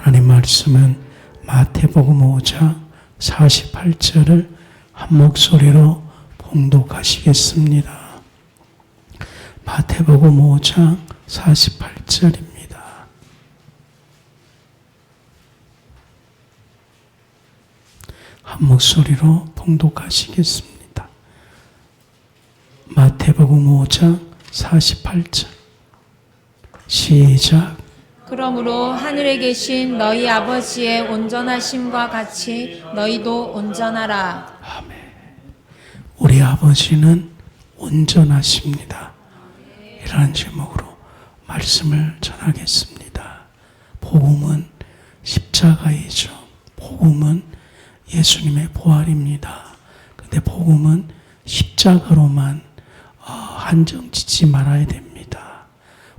하나님 말씀은 마태복음 5장 48절을 한 목소리로 봉독하시겠습니다. 마태복음 5장 48절입니다. 한 목소리로 봉독하시겠습니다. 마태복음 5장 48절 시작. 그러므로 하늘에 계신 너희 아버지의 온전하심과 같이 너희도 온전하라. 아멘. 우리 아버지는 온전하십니다. 이라는 제목으로 말씀을 전하겠습니다. 복음은 십자가이죠. 복음은 예수님의 부활입니다. 그런데 복음은 십자가로만 한정짓지 말아야 됩니다.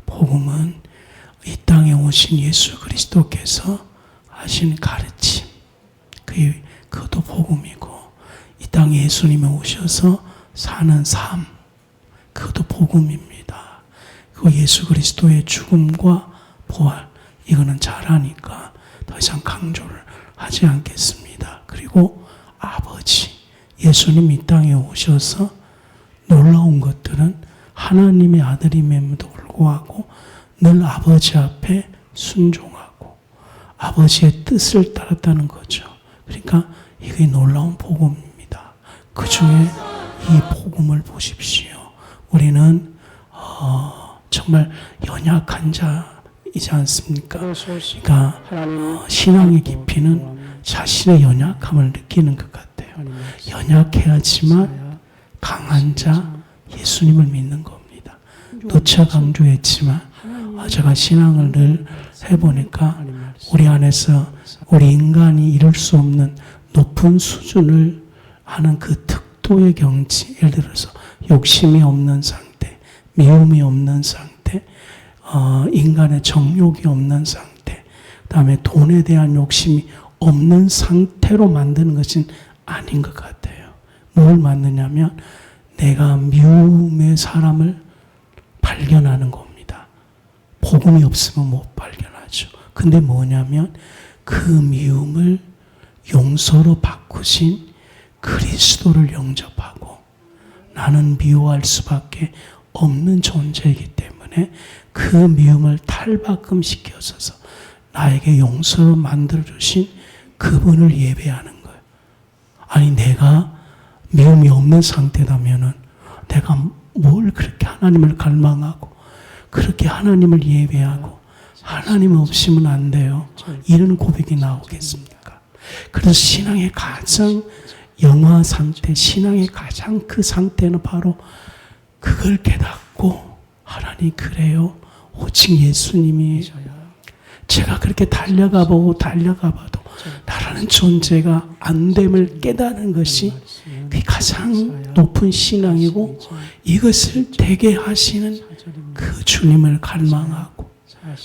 복음은 이 땅에 오신 예수 그리스도께서 하신 가르침, 그것도 복음이고, 이 땅에 예수님이 오셔서 사는 삶, 그것도 복음입니다. 그 예수 그리스도의 죽음과 부활, 이거는 잘하니까 더 이상 강조를 하지 않겠습니다. 그리고 아버지, 예수님 이 땅에 오셔서 놀라운 것들은 하나님의 아들임에도 불구하고 늘 아버지 앞에 순종하고 아버지의 뜻을 따랐다는 거죠. 그러니까 이게 놀라운 복음입니다. 그 중에 이 복음을 보십시오. 우리는 정말 연약한 자이지 않습니까? 그러니까 신앙의 깊이는 자신의 연약함을 느끼는 것 같아요. 연약해야지만 강한 자 예수님을 믿는 겁니다. 누차 강조했지만 제가 신앙을 늘 해보니까 우리 안에서 우리 인간이 이룰 수 없는 높은 수준을 하는 그 특도의 경지, 예를 들어서 욕심이 없는 상태, 미움이 없는 상태, 인간의 정욕이 없는 상태, 그 다음에 돈에 대한 욕심이 없는 상태로 만드는 것은 아닌 것 같아요. 뭘 만드냐면 내가 미움의 사람을 발견하는 겁니다. 복음이 없으면 못 발견하죠. 근데 뭐냐면 그 미움을 용서로 바꾸신 그리스도를 영접하고 나는 미워할 수밖에 없는 존재이기 때문에 그 미움을 탈바꿈시켜서 나에게 용서로 만들어주신 그분을 예배하는 거예요. 아니 내가 미움이 없는 상태라면은 내가 뭘 그렇게 하나님을 갈망하고 그렇게 하나님을 예배하고 하나님 없이면 안 돼요. 이런 고백이 나오겠습니까? 그래서 신앙의 가장 영화 상태, 신앙의 가장 그 상태는 바로 그걸 깨닫고 하나님 그래요. 오직 예수님이 제가 그렇게 달려가봐도 나라는 존재가 안 됨을 깨닫는 것이 그 가장 높은 신앙이고 이것을 되게 하시는 그 주님을 갈망하고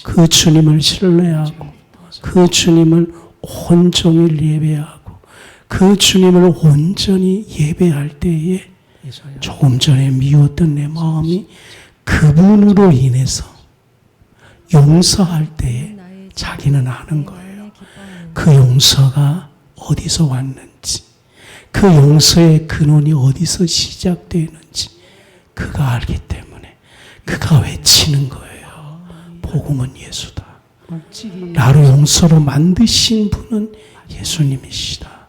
그 주님을 신뢰하고 그 주님을 온종일 예배하고 그 주님을 온전히 예배할 때에 조금 전에 미웠던 내 마음이 그분으로 인해서 용서할 때에 자기는 아는 거예요. 그 용서가 어디서 왔는지, 그 용서의 근원이 어디서 시작되는지 그가 알기 때문에 그가 외치는 거예요. 복음은 예수다. 나를 용서로 만드신 분은 예수님이시다.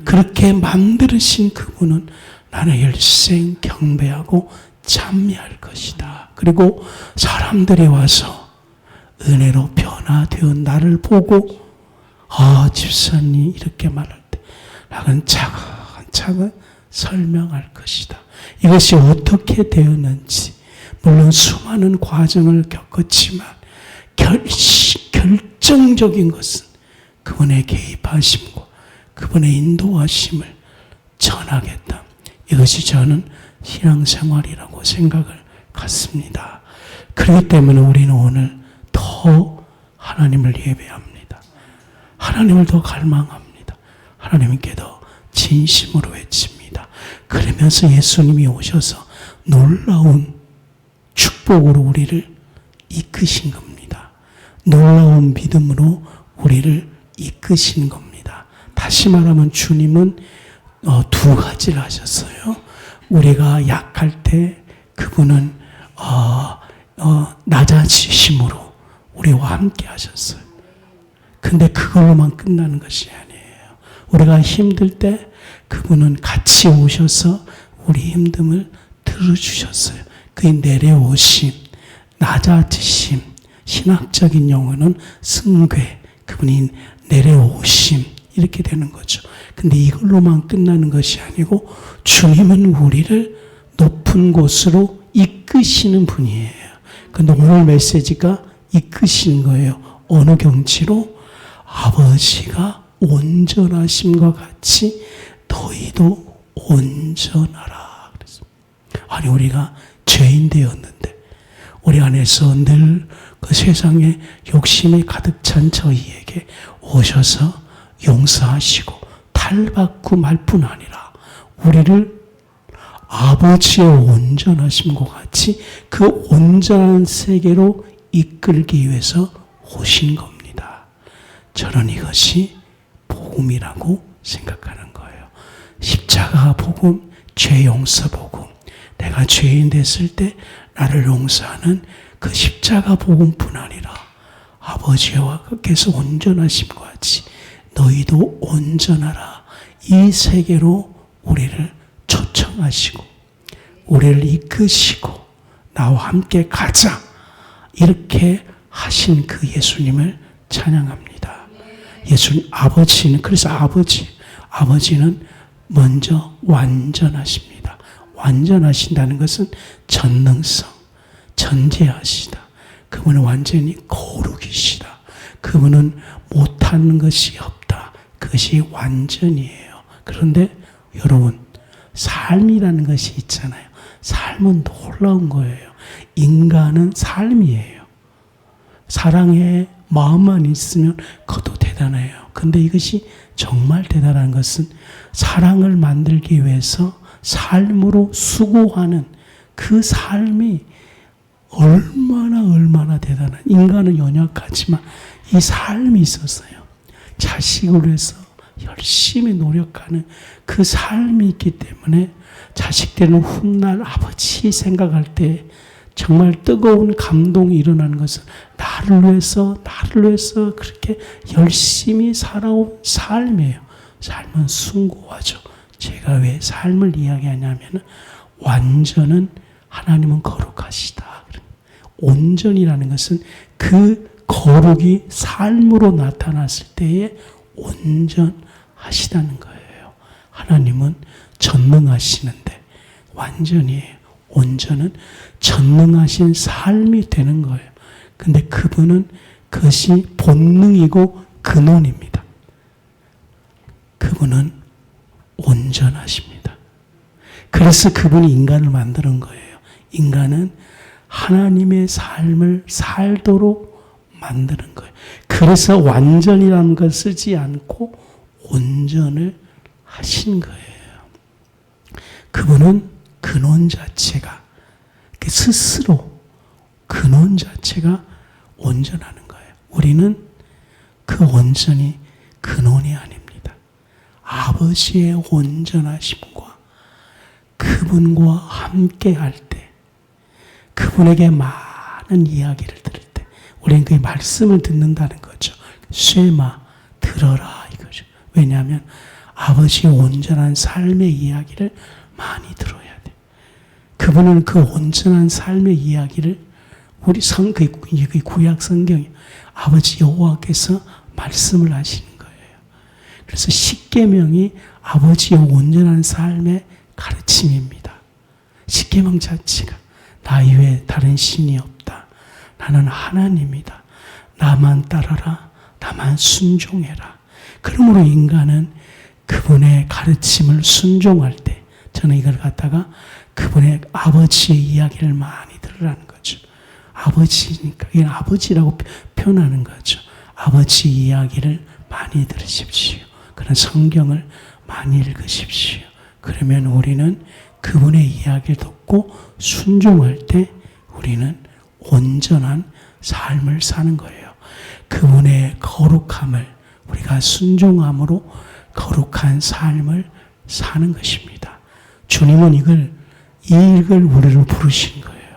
그렇게 만드신 그분은 나는 일생 경배하고 찬미할 것이다. 그리고 사람들이 와서 은혜로 변화되어 나를 보고 집사님 이렇게 말할 때 나는 차근차근 설명할 것이다. 이것이 어떻게 되었는지 물론 수많은 과정을 겪었지만 결정적인 것은 그분의 개입하심과 그분의 인도하심을 전하겠다. 이것이 저는 신앙생활이라고 생각을 갖습니다. 그렇기 때문에 우리는 오늘 더 하나님을 예배합니다. 하나님을 더 갈망합니다. 하나님께 더 진심으로 외칩니다. 그러면서 예수님이 오셔서 놀라운 축복으로 우리를 이끄신 겁니다. 놀라운 믿음으로 우리를 이끄시는 겁니다. 다시 말하면 주님은 두 가지를 하셨어요. 우리가 약할 때 그분은 낮아지심으로 우리와 함께 하셨어요. 근데 그걸로만 끝나는 것이 아니에요. 우리가 힘들 때 그분은 같이 오셔서 우리 힘듦을 들어주셨어요. 그의 내려오심, 낮아지심, 신학적인 용어는 승괴, 그분이 내려오심, 이렇게 되는 거죠. 근데 이걸로만 끝나는 것이 아니고 주님은 우리를 높은 곳으로 이끄시는 분이에요. 근데 오늘 메시지가 이끄시는 거예요. 어느 경지로? 아버지가 온전하심과 같이 너희도 온전하라. 아니, 우리가 죄인 되었는데 우리 안에서 늘 그 세상에 욕심이 가득 찬 저희에게 오셔서 용서하시고 탈바꿈 할 뿐 아니라 우리를 아버지의 온전하심과 같이 그 온전한 세계로 이끌기 위해서 오신 겁니다. 저는 이것이 복음이라고 생각하는 거예요. 십자가 복음, 죄 용서 복음. 내가 죄인 됐을 때 나를 용서하는 그 십자가 복음뿐 아니라 아버지와 께서 온전하심과 같이 너희도 온전하라. 이 세계로 우리를 초청하시고 우리를 이끄시고 나와 함께 가자. 이렇게 하신 그 예수님을 찬양합니다. 예수님 아버지는, 그래서 아버지는 먼저 완전하십니다. 완전하신다는 것은 전능성, 전제하시다. 그분은 완전히 거룩이시다. 그분은 못하는 것이 없다. 그것이 완전이에요. 그런데 여러분, 삶이라는 것이 있잖아요. 삶은 놀라운 거예요. 인간은 삶이에요. 사랑의 마음만 있으면 그것도 대단해요. 근데 이것이 정말 대단한 것은 사랑을 만들기 위해서 삶으로 수고하는 그 삶이 얼마나 대단한, 인간은 연약하지만 이 삶이 있었어요. 자식을 위해서 열심히 노력하는 그 삶이 있기 때문에 자식들은 훗날 아버지 생각할 때 정말 뜨거운 감동이 일어나는 것은 나를 위해서 그렇게 열심히 살아온 삶이에요. 삶은 숭고하죠. 제가 왜 삶을 이야기하냐면 완전은 하나님은 거룩하시다. 온전이라는 것은 그 거룩이 삶으로 나타났을 때에 온전하시다는 거예요. 하나님은 전능하시는데 완전이에요. 온전은 전능하신 삶이 되는 거예요. 근데 그분은 그것이 본능이고 근원입니다. 그분은 온전하십니다. 그래서 그분이 인간을 만드는 거예요. 인간은 하나님의 삶을 살도록 만드는 거예요. 그래서 완전이라는 걸 쓰지 않고 온전을 하신 거예요. 그분은 근원 자체가, 스스로 근원 자체가 온전하는 거예요. 우리는 그 온전이 근원이 아닙니다. 아버지의 온전하심과 그분과 함께 할 때, 그분에게 많은 이야기를 들을 때, 우리는 그의 말씀을 듣는다는 거죠. 쉐마, 들어라 이거죠. 왜냐하면 아버지의 온전한 삶의 이야기를 많이 들어야 돼. 그분은 그 온전한 삶의 이야기를 우리 그 구약 성경에 아버지 여호와께서 말씀을 하시는 거예요. 그래서 십계명이 아버지의 온전한 삶의 가르침입니다. 십계명 자체가 나 이외에 다른 신이 없다. 나는 하나님이다. 나만 따라라. 나만 순종해라. 그러므로 인간은 그분의 가르침을 순종할 때, 저는 이걸 갖다가 그분의 아버지의 이야기를 많이 들으라는 거죠. 아버지니까, 이건 아버지라고 표현하는 거죠. 아버지 이야기를 많이 들으십시오. 그런 성경을 많이 읽으십시오. 그러면 우리는 그분의 이야기를 듣고 순종할 때 우리는 온전한 삶을 사는 거예요. 그분의 거룩함을 우리가 순종함으로 거룩한 삶을 사는 것입니다. 주님은 이 일을 우리를 부르신 거예요.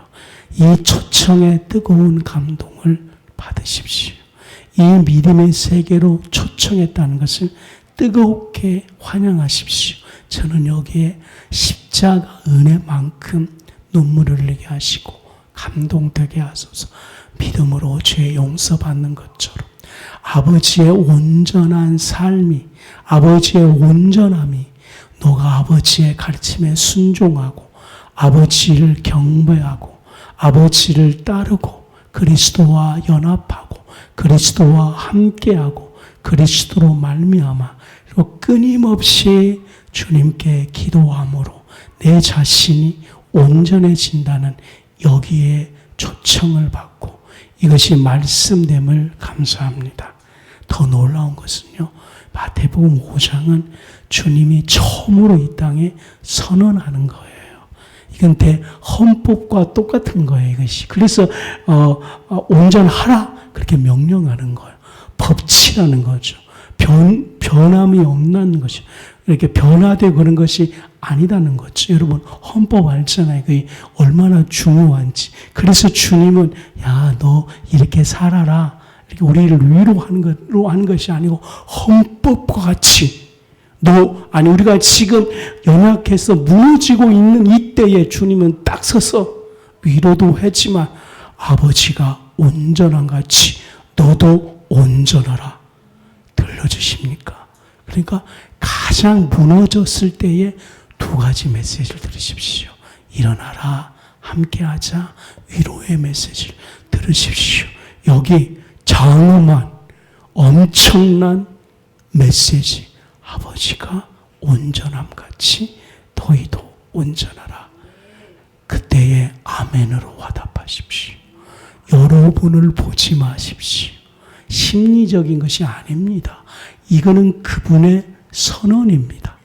이 초청의 뜨거운 감동을 받으십시오. 이 믿음의 세계로 초청했다는 것을 뜨겁게 환영하십시오. 저는 여기에 십자가 은혜만큼 눈물을 흘리게 하시고 감동되게 하소서. 믿음으로 죄 용서받는 것처럼 아버지의 온전한 삶이, 아버지의 온전함이 너가 아버지의 가르침에 순종하고 아버지를 경배하고 아버지를 따르고 그리스도와 연합하고 그리스도와 함께하고 그리스도로 말미암아 끊임없이 주님께 기도함으로 내 자신이 온전해진다는 여기에 초청을 받고 이것이 말씀됨을 감사합니다. 더 놀라운 것은요, 마태복음 5장은 주님이 처음으로 이 땅에 선언하는 거예요. 이건 헌법과 똑같은 거예요, 이것이. 그래서 온전하라 그렇게 명령하는 거예요. 법치라는 거죠. 변함이 없는 것이, 이렇게 변화되고 그런 것이 아니다는 거죠. 여러분, 헌법 알잖아요. 그게 얼마나 중요한지. 그래서 주님은, 야, 너 이렇게 살아라. 이렇게 우리를 위로하는 것이 아니고, 헌법과 같이, 우리가 지금 연약해서 무너지고 있는 이때에 주님은 딱 서서 위로도 했지만, 아버지가 온전한 같이 너도 온전하라. 들려주십니까? 그러니까 가장 무너졌을 때에 두 가지 메시지를 들으십시오. 일어나라, 함께하자, 위로의 메시지를 들으십시오. 여기 장엄한 엄청난 메시지, 아버지가 온전함같이 너희도 온전하라. 그때에 아멘으로 화답하십시오. 여러분을 보지 마십시오. 심리적인 것이 아닙니다. 이거는 그분의 선언입니다.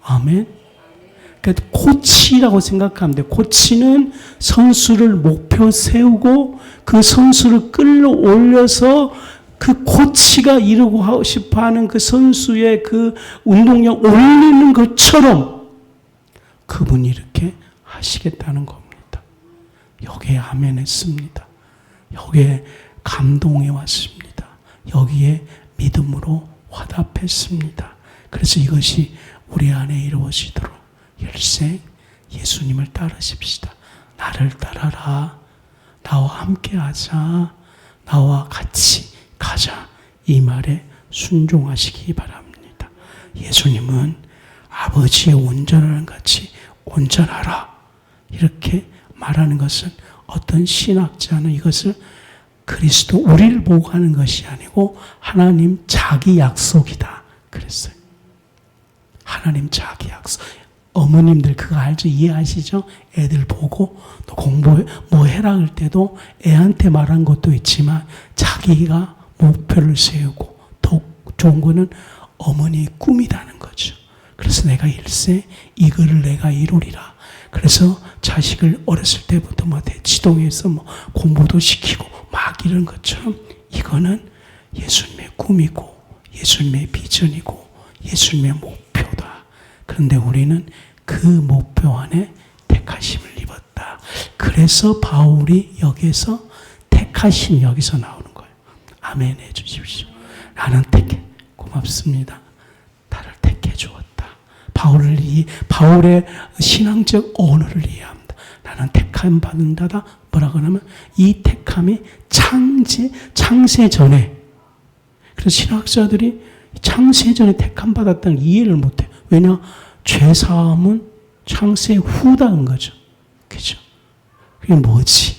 아멘. 그러니까 코치라고 생각하면 돼요. 코치는 선수를 목표 세우고 그 선수를 끌어올려서 그 코치가 이루고 싶어 하는 그 선수의 그 운동량 올리는 것처럼 그분이 이렇게 하시겠다는 겁니다. 여기에 아멘 했습니다. 여기에 감동해 왔습니다. 여기에 믿음으로 화답했습니다. 그래서 이것이 우리 안에 이루어지도록 일생 예수님을 따르십시다. 나를 따라라. 나와 함께하자. 나와 같이 가자. 이 말에 순종하시기 바랍니다. 예수님은 아버지의 온전함 같이 온전하라. 이렇게 말하는 것은 어떤 신학자는 이것을 그리스도 우리를 보고 하는 것이 아니고 하나님 자기 약속이다 그랬어요. 하나님 자기 약속. 어머님들 그거 알죠? 이해하시죠? 애들 보고 또 공부해 뭐 해라 할 때도 애한테 말한 것도 있지만 자기가 목표를 세우고 더 좋은 거는 어머니의 꿈이라는 거죠. 그래서 내가 일세 이거를 내가 이루리라. 그래서 자식을 어렸을 때부터 뭐 대치동에서 뭐 공부도 시키고 막 이런 것처럼 이거는 예수님의 꿈이고 예수님의 비전이고 예수님의 목표다. 그런데 우리는 그 목표 안에 택하심을 입었다. 그래서 바울이 여기서 택하심 여기서 나오는 거예요. 아멘 해 주십시오. 나는 택해. 고맙습니다. 나를 택해 주었다. 바울의 신앙적 언어를 이해합니다. 나는 택함 받는다다. 뭐라고 하냐면 이 택함이 창세 전에, 그래서 신학자들이 창세 전에 택함 받았다는 이해를 못해요. 왜냐? 죄사함은 창세 후다는 거죠. 그죠? 그게 뭐지?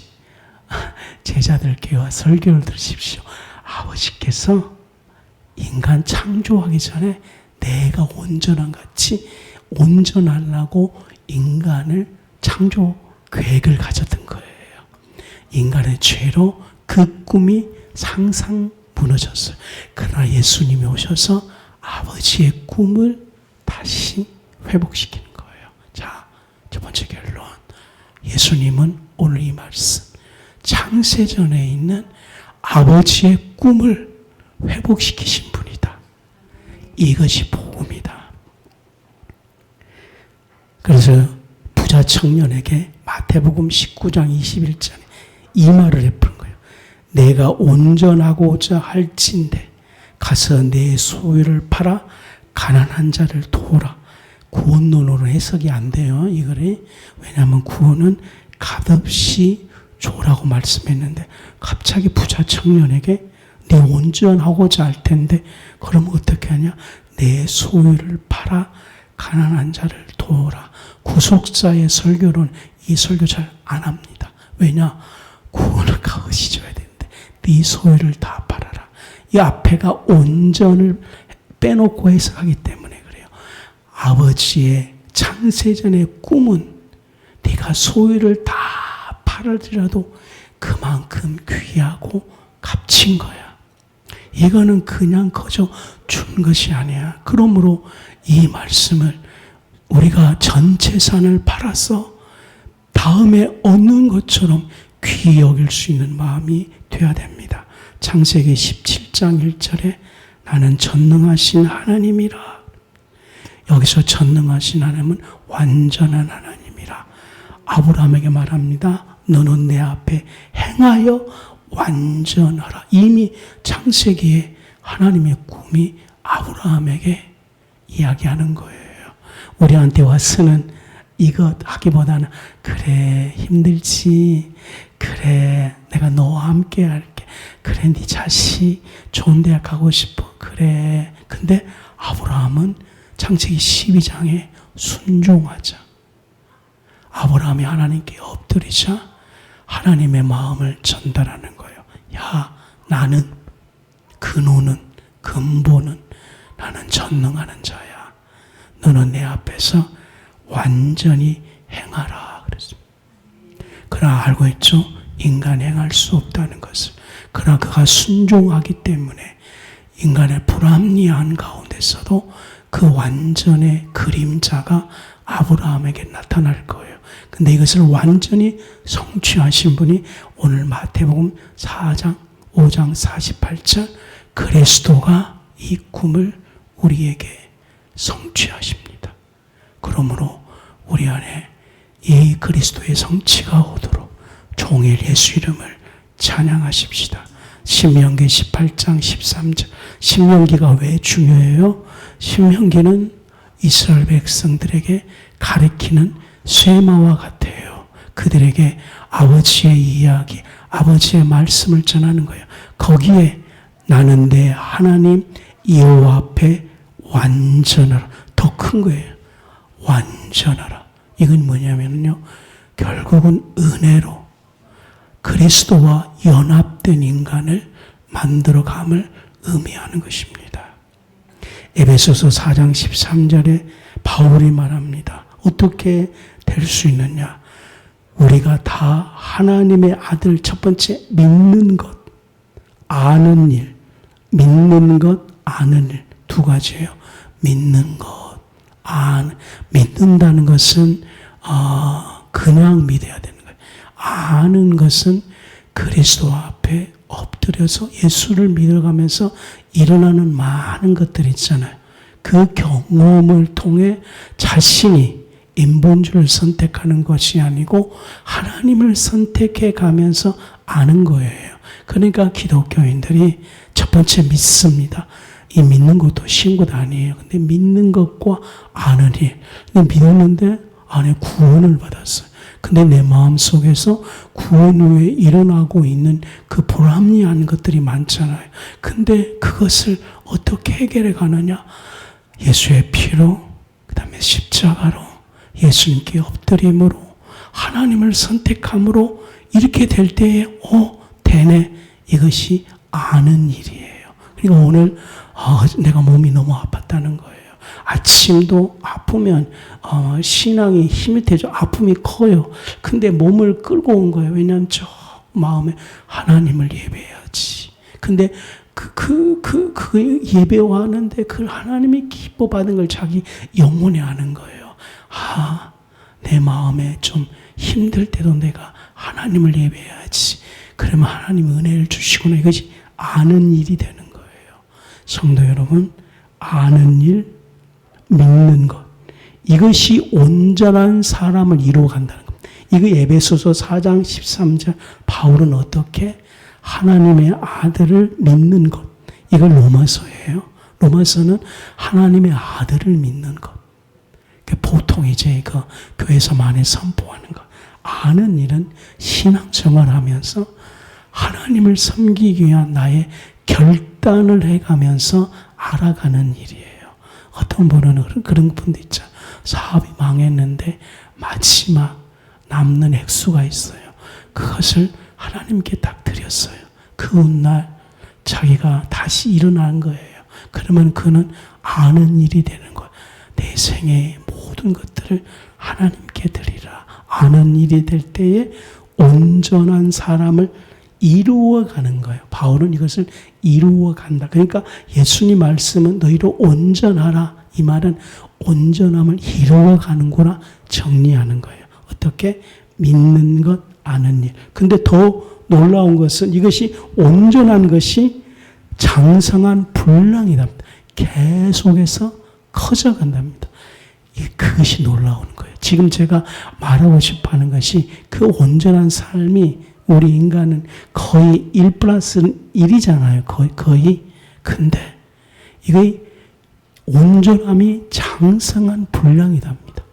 제자들께와 설교를 들으십시오. 아버지께서 인간 창조하기 전에 내가 온전한 같이 온전하려고 인간을 창조 계획을 가졌던 거예요. 인간의 죄로 그 꿈이 상상 무너졌어요. 그러나 예수님이 오셔서 아버지의 꿈을 다시 회복시키는 거예요. 자, 첫 번째 결론. 예수님은 오늘 이 말씀, 창세전에 있는 아버지의 꿈을 회복시키신 분이다. 이것이 복음이다. 그래서 부자 청년에게 마태복음 19장 21절에 이 말을 해부른 거예요. 내가 온전하고자 할진대 가서 내 소유를 팔아 가난한 자를 도우라. 구원론으로 해석이 안 돼요. 이거를. 왜냐하면 구원은 값없이 줘라고 말씀했는데 갑자기 부자 청년에게 네 온전하고자 할 텐데 그러면 어떻게 하냐? 내 소유를 팔아 가난한 자를 도우라. 구속사의 설교는 이 설교 잘 안 합니다. 왜냐? 구원을 값없이 줘야 되는데 네 소유를 다 팔아라. 이 앞에가 온전을 빼놓고 해석하기 때문에 그래요. 아버지의 창세전의 꿈은 네가 소유를 다 팔아더라도 그만큼 귀하고 값진 거야. 이거는 그냥 거저 준 것이 아니야. 그러므로 이 말씀을 우리가 전 재산을 팔아서 다음에 얻는 것처럼 귀히 여길 수 있는 마음이 되어야 됩니다. 창세기 17장 1절에 나는 전능하신 하나님이라. 여기서 전능하신 하나님은 완전한 하나님이라. 아브라함에게 말합니다. 너는 내 앞에 행하여 완전하라. 이미 창세기에 하나님의 꿈이 아브라함에게 이야기하는 거예요. 우리한테 와서는 이것 하기보다는 그래 힘들지. 그래 내가 너와 함께 할게. 그래 네 자식 좋은 대학 가고 싶어. 그래. 근데 아브라함은 창세기 12장에 순종하자. 아브라함이 하나님께 엎드리자 하나님의 마음을 전달하는 거예요. 야, 나는 근원은 근본은 나는 전능하는 자야. 너는 내 앞에서 완전히 행하라 그랬습니다. 그러나 알고 있죠? 인간 행할 수 없다는 것을. 그러나 그가 순종하기 때문에 인간의 불합리한 가운데서도 그 완전의 그림자가 아브라함에게 나타날 거예요. 근데 이것을 완전히 성취하신 분이 오늘 마태복음 4장 5장 48절 그리스도가 이 꿈을 우리에게 성취하십니다. 그러므로 우리 안에 이 그리스도의 성취가 오도록 종일 예수 이름을 찬양하십시다. 신명기 18장 13절. 신명기가 왜 중요해요? 신명기는 이스라엘 백성들에게 가르치는 쇠마와 같아요. 그들에게 아버지의 이야기, 아버지의 말씀을 전하는 거예요. 거기에 나는 내 하나님 여호와 앞에 완전하라. 더 큰 거예요. 완전하라. 이건 뭐냐면요. 결국은 은혜로 그리스도와 연합된 인간을 만들어감을 의미하는 것입니다. 에베소서 4장 13절에 바울이 말합니다. 어떻게 될 수 있느냐? 우리가 다 하나님의 아들 첫 번째 믿는 것, 아는 일, 믿는 것, 아는 일 두 가지예요. 믿는 것, 믿는다는 것은 그냥 믿어야 되는 거예요. 아는 것은 그리스도 앞에 엎드려서 예수를 믿어가면서 일어나는 많은 것들이 있잖아요. 그 경험을 통해 자신이 인본주의를 선택하는 것이 아니고 하나님을 선택해 가면서 아는 거예요. 그러니까 기독교인들이 첫 번째 믿습니다. 이 믿는 것도 쉬운 것 아니에요. 근데 믿는 것과 아는 일. 근데 믿었는데 안에 구원을 받았어요. 근데 내 마음속에서 구원 후에 일어나고 있는 그 불합리한 것들이 많잖아요. 근데 그것을 어떻게 해결해 가느냐? 예수의 피로, 그 다음에 십자가로, 예수님께 엎드림으로, 하나님을 선택함으로 이렇게 될 때에 되네. 이것이 아는 일이에요. 그러니까 오늘 내가 몸이 너무 아팠다는 거예요. 아침도 아프면 신앙이 힘이 되죠. 아픔이 커요. 근데 몸을 끌고 온 거예요. 왜냐하면 저 마음에 하나님을 예배해야지. 근데 그 예배하는데 그 하나님이 기뻐 받은 걸 자기 영혼에 아는 거예요. 내 마음에 좀 힘들 때도 내가 하나님을 예배해야지. 그러면 하나님 은혜를 주시구나. 이것이 아는 일이 되는 거예요. 성도 여러분, 아는 일, 믿는 것, 이것이 온전한 사람을 이루어간다는 겁니다. 이거 에베소서 4장 13절 바울은 어떻게 하나님의 아들을 믿는 것, 이걸 로마서예요. 로마서는 하나님의 아들을 믿는 것. 보통 이제 그 교회에서 많이 선포하는 것. 아는 일은 신앙생활 하면서 하나님을 섬기기 위한 나의 결단을 해가면서 알아가는 일이에요. 어떤 분은 그런 분도 있죠. 사업이 망했는데 마지막 남는 액수가 있어요. 그것을 하나님께 딱 드렸어요. 그 훗날 자기가 다시 일어난 거예요. 그러면 그는 아는 일이 되는 거예요. 내 생애의 모든 것들을 하나님께 드리라. 아는 일이 될 때에 온전한 사람을 이루어가는 거예요. 바울은 이것을 이루어간다. 그러니까 예수님 말씀은 너희로 온전하라. 이 말은 온전함을 이루어가는구나 정리하는 거예요. 어떻게? 믿는 것, 아는 일. 근데 더 놀라운 것은 이것이 온전한 것이 장성한 분량이랍니다. 계속해서 커져간답니다. 그것이 놀라운 거예요. 지금 제가 말하고 싶어 하는 것이 그 온전한 삶이 우리 인간은 거의 1+1이잖아요. 거의. 근데 이거 온전함이 장성한 분량이답니다.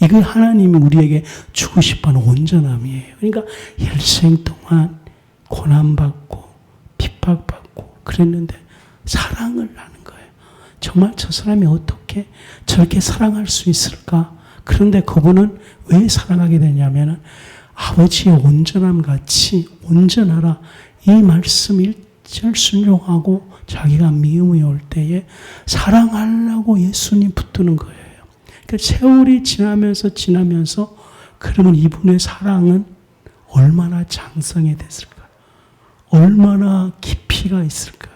이거 하나님이 우리에게 주고 싶어하는 온전함이에요. 그러니까 일생 동안 고난받고 핍박받고 그랬는데 사랑을 하는 거예요. 정말 저 사람이 어떻게 저렇게 사랑할 수 있을까? 그런데 그분은 왜 사랑하게 되냐면은 아버지의 온전함 같이 온전하라. 이 말씀 일절 순종하고 자기가 미움이 올 때에 사랑하려고 예수님 붙드는 거예요. 그러니까 세월이 지나면서 그러면 이분의 사랑은 얼마나 장성해 됐을까요? 얼마나 깊이가 있을까요?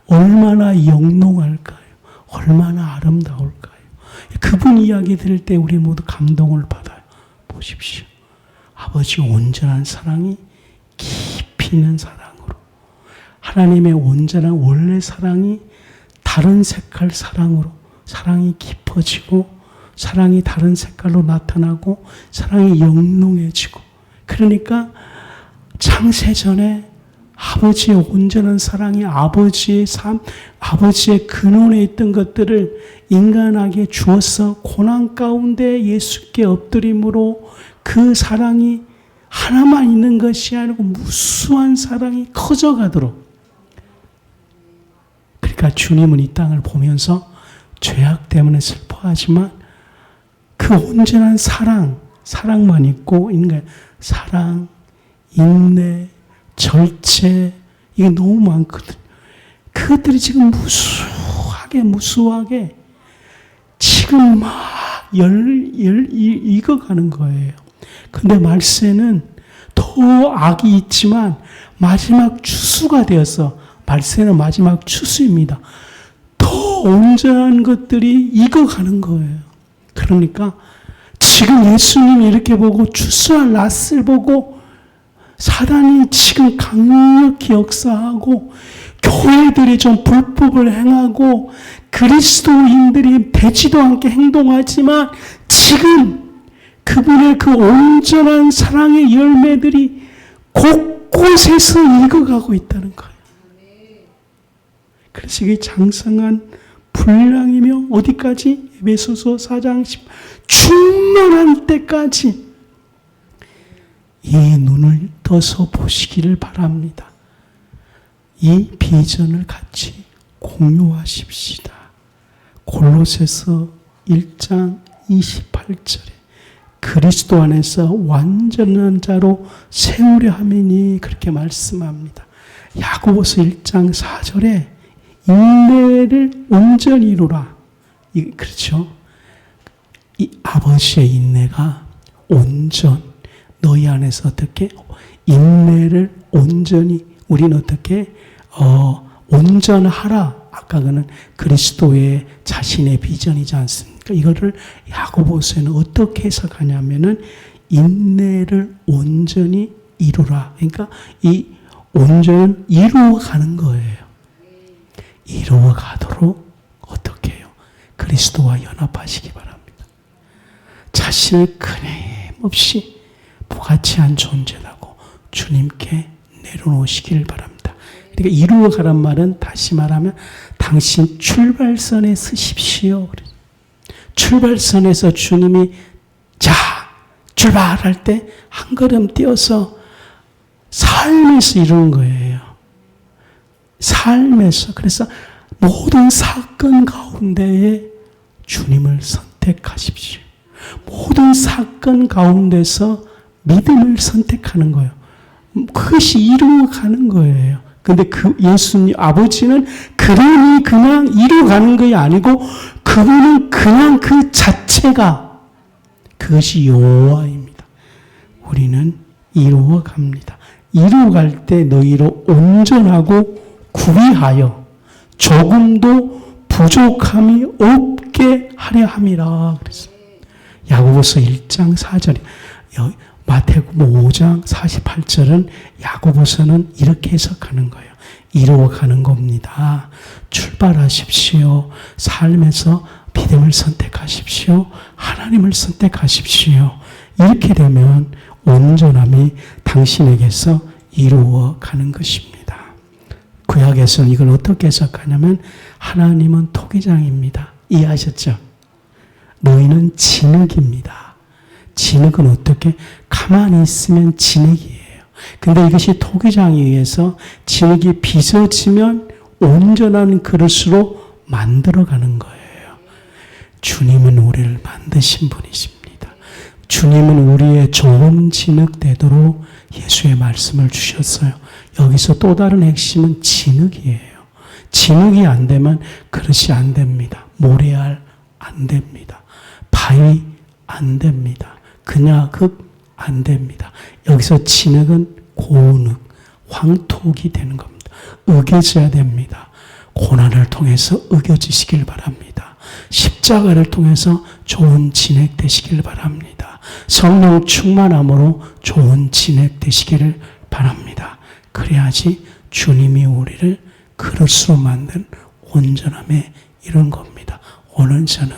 얼마나 영롱할까요? 얼마나 아름다울까요? 그분 이야기 들을 때 우리 모두 감동을 받아요. 보십시오. 아버지 온전한 사랑이 깊이 있는 사랑으로 하나님의 온전한 원래 사랑이 다른 색깔 사랑으로 사랑이 깊어지고 사랑이 다른 색깔로 나타나고 사랑이 영롱해지고 그러니까 창세전에 아버지의 온전한 사랑이 아버지의 삶, 아버지의 근원에 있던 것들을 인간에게 주어서 고난 가운데 예수께 엎드림으로 그 사랑이 하나만 있는 것이 아니고 무수한 사랑이 커져가도록. 그러니까 주님은 이 땅을 보면서 죄악 때문에 슬퍼하지만 그 온전한 사랑만 있고 있는 거예요. 사랑, 인내, 절제, 이게 너무 많거든. 그것들이 지금 무수하게 지금 막 익어가는 거예요. 근데 말세는 더 악이 있지만 마지막 추수가 되어서 말세는 마지막 추수입니다. 더 온전한 것들이 익어가는 거예요. 그러니까 지금 예수님이 이렇게 보고 추수할 낯을 보고 사단이 지금 강력히 역사하고 교회들이 좀 불법을 행하고 그리스도인들이 되지도 않게 행동하지만 지금 그분의 그 온전한 사랑의 열매들이 곳곳에서 익어가고 있다는 거예요. 그래서 이게 장성한 분량이며 어디까지? 에베소서 4장 10 충만한 때까지 이 눈을 떠서 보시기를 바랍니다. 이 비전을 같이 공유하십시다. 골로새서 1장 28절에 그리스도 안에서 완전한 자로 세우려 함이니 그렇게 말씀합니다. 야고보서 1장 4절에 인내를 온전히 이루라. 그렇죠? 이 아버지의 인내가 온전 너희 안에서 어떻게 인내를 온전히 우리는 어떻게 온전하라. 아까 그는 그리스도의 자신의 비전이지 않습니까? 이거를 야고보서에는 어떻게 해석하냐면은 인내를 온전히 이루라. 그러니까 이 온전은 이루어가는 거예요. 이루어 가도록 어떻게 해요? 그리스도와 연합하시기 바랍니다. 자신을 끊임없이 부가치한 존재라고 주님께 내려놓으시길 바랍니다. 그러니까 이루어 가란 말은 다시 말하면 당신 출발선에 서십시오. 출발선에서 주님이 자 출발할 때 한 걸음 뛰어서 삶에서 이루는 거예요. 삶에서. 그래서 모든 사건 가운데에 주님을 선택하십시오. 모든 사건 가운데서 믿음을 선택하는 거예요. 그것이 이루어가는 거예요. 근데 그 예수님 아버지는 그러니 그냥 이루어가는 것이 아니고 그분은 그냥 그 자체가 그것이 여호와입니다. 우리는 이루어갑니다. 이루어갈 때 너희로 온전하고 구비하여 조금도 부족함이 없게 하려 함이라 그랬어요. 야고보서 1장 4절이 마태복음 5장 48절은 야고보서는 이렇게 해석하는 거예요. 이루어가는 겁니다. 출발하십시오. 삶에서 믿음을 선택하십시오. 하나님을 선택하십시오. 이렇게 되면 온전함이 당신에게서 이루어가는 것입니다. 구약에서는 이걸 어떻게 해석하냐면 하나님은 토기장입니다. 이해하셨죠? 너희는 진흙입니다. 진흙은 어떻게? 가만히 있으면 진흙이에요. 근데 이것이 토기장에 의해서 진흙이 빚어지면 온전한 그릇으로 만들어가는 거예요. 주님은 우리를 만드신 분이십니다. 주님은 우리의 좋은 진흙 되도록 예수의 말씀을 주셨어요. 여기서 또 다른 핵심은 진흙이에요. 진흙이 안 되면 그릇이 안 됩니다. 모래알 안 됩니다. 바위 안 됩니다. 그냐흙 안 됩니다. 여기서 진흙은 고운흙, 황토기 되는 겁니다. 으개져야 됩니다. 고난을 통해서 으겨지시길 바랍니다. 십자가를 통해서 좋은 진액 되시길 바랍니다. 성령 충만함으로 좋은 진액 되시기를 바랍니다. 그래야지 주님이 우리를 그릇으로 만든 온전함에 이른 겁니다. 오늘 저는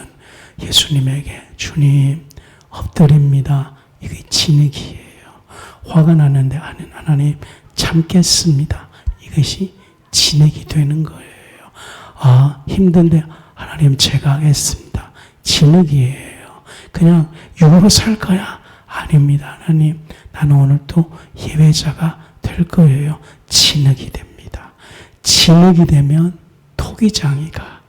예수님에게 주님 엎드립니다. 이게 진흙이에요. 화가 나는데 하나님 참겠습니다. 이것이 진액이 되는 거예요. 아 힘든데 하나님 제가 하겠습니다. 진흙이에요. 그냥 육으로 살 거야? 아닙니다. 하나님 나는 오늘 또 예배자가 될 거예요. 진흙이 됩니다. 진흙이 되면 토기장이가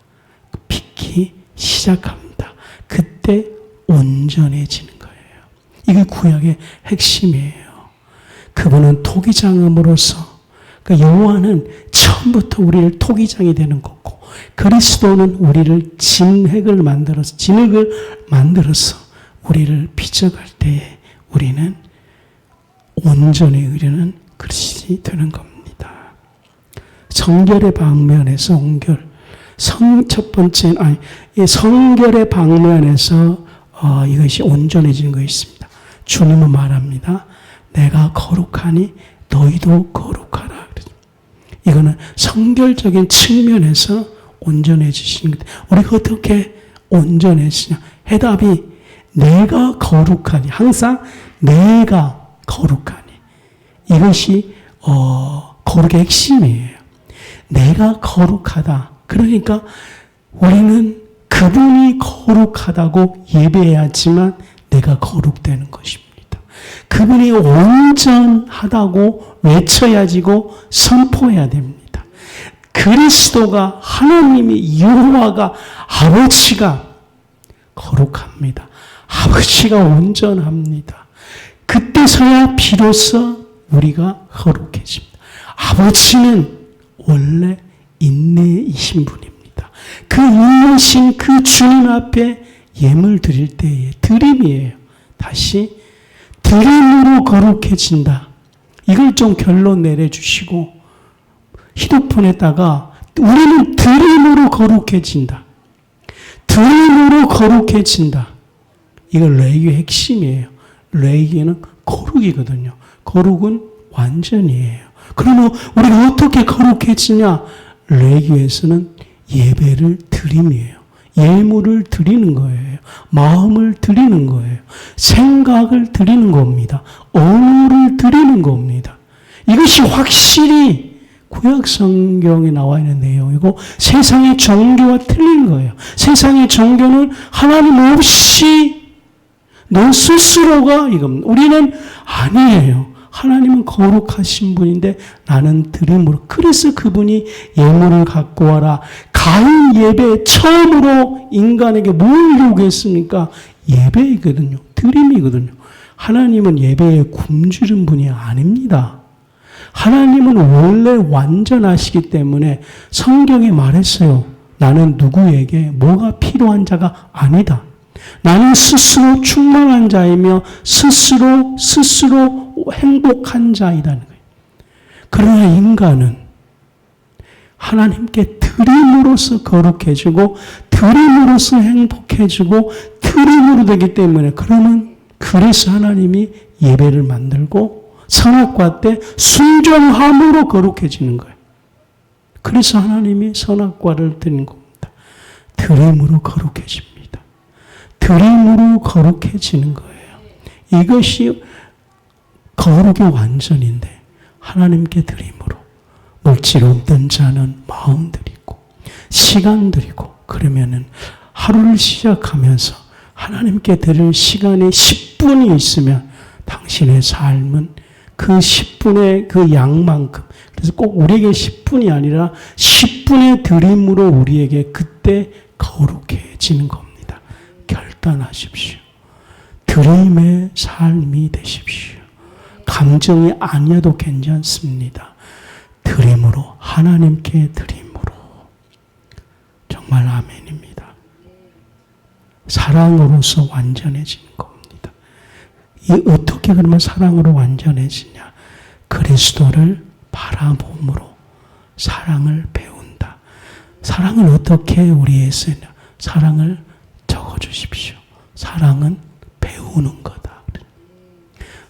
빚기 시작합니다. 그때 온전해지는 거예요. 이게 구약의 핵심이에요. 그분은 토기장음으로써 그 여호와는 처음부터 우리를 토기장이 되는 거고 그리스도는 우리를 진흙을 만들어서 우리를 빚어갈 때에 우리는 온전히 이르는 그릇이 되는 겁니다. 성결의 방면에서 성결의 방면에서 이것이 온전해지는 것이 있습니다. 주님은 말합니다. 내가 거룩하니 너희도 거룩하라. 이거는 성결적인 측면에서 온전해지시는 것. 우리가 어떻게 온전해지냐? 해답이 내가 거룩하니. 항상 내가 거룩하니. 이것이 거룩의 핵심이에요. 내가 거룩하다. 그러니까 우리는 그분이 거룩하다고 예배해야지만 내가 거룩되는 것입니다. 그분이 온전하다고 외쳐야지고 선포해야 됩니다. 그리스도가 하나님이 여호와가 아버지가 거룩합니다. 아버지가 온전합니다. 그때서야 비로소 우리가 거룩해집니다. 아버지는 원래 인내이신 분입니다. 그 인내신 그 주님 앞에 예물 드릴 때의 드림이에요. 다시 드림으로 거룩해진다. 이걸 좀 결론 내려주시고 휴대폰에다가 우리는 드림으로 거룩해진다. 드림으로 거룩해진다. 이건 레이기의 핵심이에요. 레이기는 거룩이거든요. 거룩은 완전이에요. 그러면 우리가 어떻게 거룩해지냐? 레위에서는 예배를 드림이에요. 예물을 드리는 거예요. 마음을 드리는 거예요. 생각을 드리는 겁니다. 언어를 드리는 겁니다. 이것이 확실히 구약 성경에 나와 있는 내용이고 세상의 종교와 틀린 거예요. 세상의 종교는 하나님 없이 너 스스로가 이겁니다. 우리는 아니에요. 하나님은 거룩하신 분인데 나는 드림으로. 그래서 그분이 예물을 갖고 와라. 가인 예배 처음으로 인간에게 뭘 요구했습니까? 예배이거든요. 드림이거든요. 하나님은 예배에 굶주린 분이 아닙니다. 하나님은 원래 완전하시기 때문에 성경에 말했어요. 나는 누구에게 뭐가 필요한 자가 아니다. 나는 스스로 충만한 자이며 스스로 행복한 자이다는 거예요. 그러나 인간은 하나님께 드림으로써 거룩해지고 드림으로써 행복해지고 드림으로 되기 때문에 그래서 하나님이 예배를 만들고 선악과 때 순종함으로 거룩해지는 거예요. 그래서 하나님이 선악과를 드린 겁니다. 드림으로 거룩해집니다. 드림으로 거룩해지는 거예요. 이것이 거룩의 완전인데 하나님께 드림으로 물질 없는 자는 마음 드리고 시간 드리고 그러면은 하루를 시작하면서 하나님께 드릴 시간이 10분이 있으면 당신의 삶은 그 10분의 그 양만큼 그래서 꼭 우리에게 10분이 아니라 10분의 드림으로 우리에게 그때 거룩해지는 겁니다. 결단하십시오. 드림의 삶이 되십시오. 감정이 아니어도 괜찮습니다. 드림으로 하나님께 드림으로 정말 아멘입니다. 사랑으로서 완전해지는 겁니다. 이 어떻게 그러면 사랑으로 완전해지냐? 그리스도를 바라봄으로 사랑을 배운다. 사랑은 어떻게 우리에 쓰냐? 사랑을 적어주십시오. 사랑은 배우는 거다.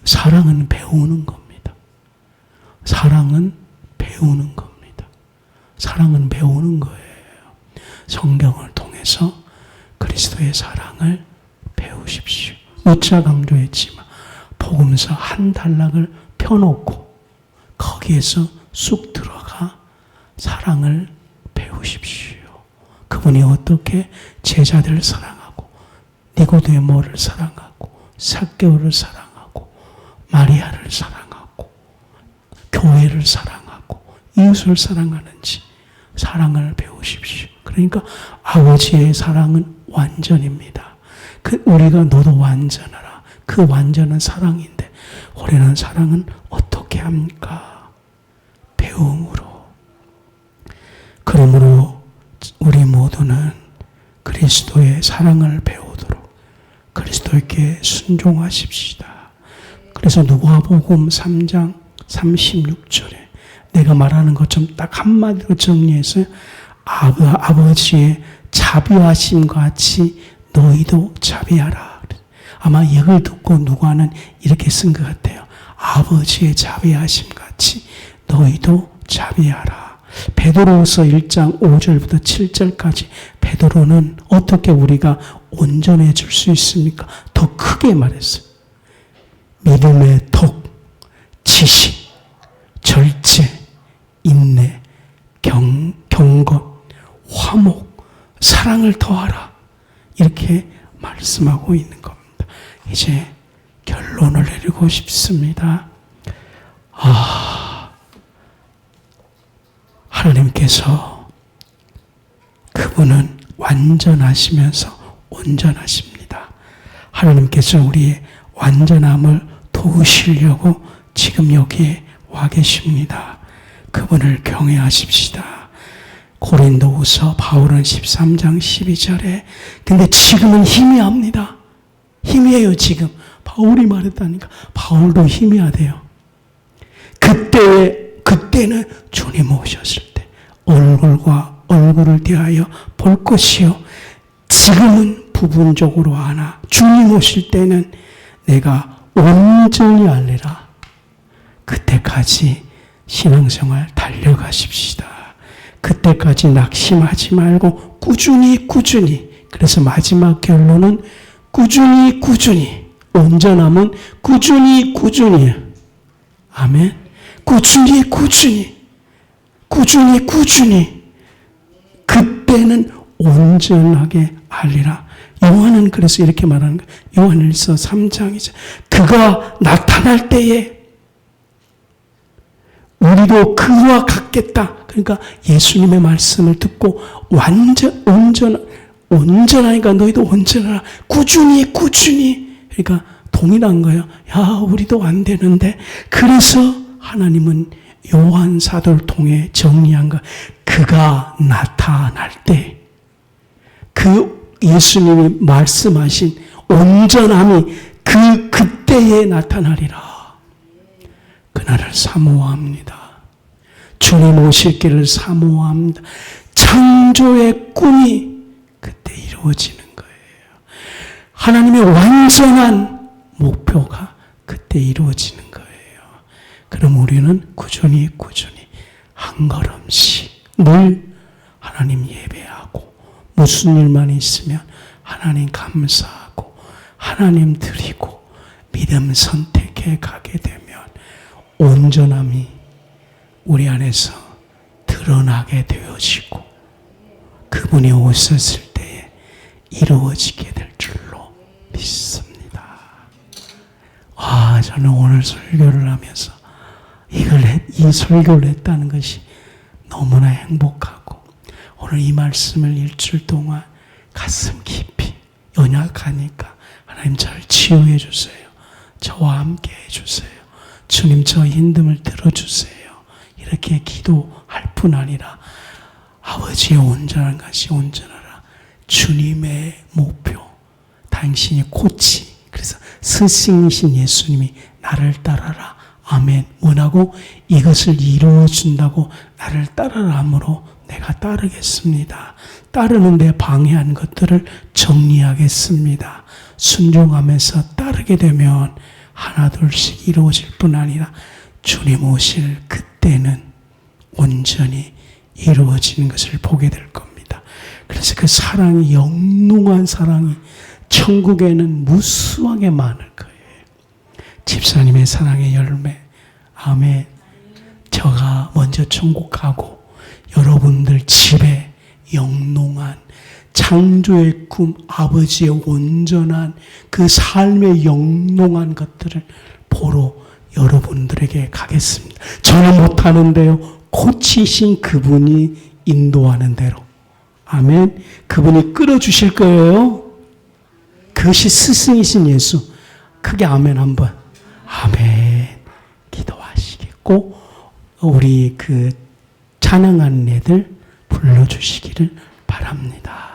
사랑은 배우는 겁니다. 사랑은 배우는 겁니다. 사랑은 배우는 거예요. 성경을 통해서 그리스도의 사랑을 배우십시오. 어찌 강조했지만 복음서 한 단락을 펴놓고 거기에서 쑥 들어가 사랑을 배우십시오. 그분이 어떻게 제자들을 사랑하고 니고데모를 사랑하고 삭개오를 사랑하고 마리아를 사랑하고 교회를 사랑하고 이웃을 사랑하는지 사랑을 배우십시오. 그러니까 아버지의 사랑은 완전입니다. 우리가 너도 완전하라. 그 완전한 사랑인데 우리는 사랑은 어떻게 합니까? 배움으로. 그러므로 우리 모두는 그리스도의 사랑을 배우도록 그리스도께 순종하십시다. 그래서 누가복음 3장 36절에 내가 말하는 것좀 딱 한마디로 정리해서 아버지의 자비하심 같이 너희도 자비하라. 아마 이걸 듣고 누가는 이렇게 쓴 것 같아요. 아버지의 자비하심 같이 너희도 자비하라. 베드로후서 1장 5절부터 7절까지 베드로는 어떻게 우리가 온전해질 수 있습니까? 더 크게 말했어요. 믿음의 덕, 지식, 절제, 인내, 경건, 화목, 사랑을 더하라. 이렇게 말씀하고 있는 겁니다. 이제 결론을 내리고 싶습니다. 하나님께서 그분은 완전하시면서 온전하십니다. 하나님께서 우리의 완전함을 도우시려고 지금 여기에 와 계십니다. 그분을 경외하십시다. 고린도후서 바울은 13장 12절에 근데 지금은 희미합니다. 희미해요. 지금 바울이 말했다니까 바울도 희미하대요. 그때는 주님 오셨을 때 얼굴과 얼굴을 대하여 볼 것이요 지금은 부분적으로 아나 주님 오실 때는 내가 온전히 알리라. 그때까지 신앙생활 달려가십시다. 그때까지 낙심하지 말고 꾸준히 그래서 마지막 결론은 꾸준히 온전함은 꾸준히 아멘. 꾸준히 그때는 온전하게 하리라. 요한은 그래서 이렇게 말하는 거예요. 요한일서 3장이죠. 그가 나타날 때에 우리도 그와 같겠다. 그러니까 예수님의 말씀을 듣고 온전하니까 너희도 온전하라. 꾸준히. 그러니까 동일한 거예요. 야, 우리도 안 되는데. 그래서 하나님은 요한 사도를 통해 정리한 거. 그가 나타날 때, 그 예수님이 말씀하신 온전함이 그때에 나타나리라. 그날을 사모합니다. 주님 오실 길을 사모합니다. 창조의 꿈이 그때 이루어지는 거예요. 하나님의 완전한 목표가 그때 이루어지는 거예요. 그럼 우리는 꾸준히 한 걸음씩 늘 하나님 예배하고 무슨 일만 있으면 하나님 감사하고 하나님 드리고 믿음 선택해 가게 되면 온전함이 우리 안에서 드러나게 되어지고 그분이 오셨을 때에 이루어지게 될 줄로 믿습니다. 저는 오늘 설교를 하면서 이 설교를 했다는 것이 너무나 행복하고 오늘 이 말씀을 일주일 동안 가슴 깊이 연약하니까 하나님 잘 치유해 주세요. 저와 함께 해주세요. 주님 저 힘듦을 들어주세요. 이렇게 기도할 뿐 아니라 아버지의 온전한 것이 온전하라. 주님의 목표, 당신이 코치, 그래서 스승이신 예수님이 나를 따라라. 아멘. 원하고 이것을 이루어준다고 나를 따르라 함으로 내가 따르겠습니다. 따르는 데 방해한 것들을 정리하겠습니다. 순종하면서 따르게 되면 하나 둘씩 이루어질 뿐 아니라 주님 오실 그때는 온전히 이루어지는 것을 보게 될 겁니다. 그래서 그 사랑이 영롱한 사랑이 천국에는 무수하게 많을 거예요. 집사님의 사랑의 열매. 아멘. 저가 먼저 천국 가고 여러분들 집에 영롱한 창조의 꿈, 아버지의 온전한 그 삶의 영롱한 것들을 보러 여러분들에게 가겠습니다. 저는 못하는데요. 코치신 그분이 인도하는 대로. 아멘. 그분이 끌어주실 거예요. 그것이 스승이신 예수. 크게 아멘 한번. 아멘. 기도하시겠고 우리 그 찬양하는 애들 불러주시기를 바랍니다.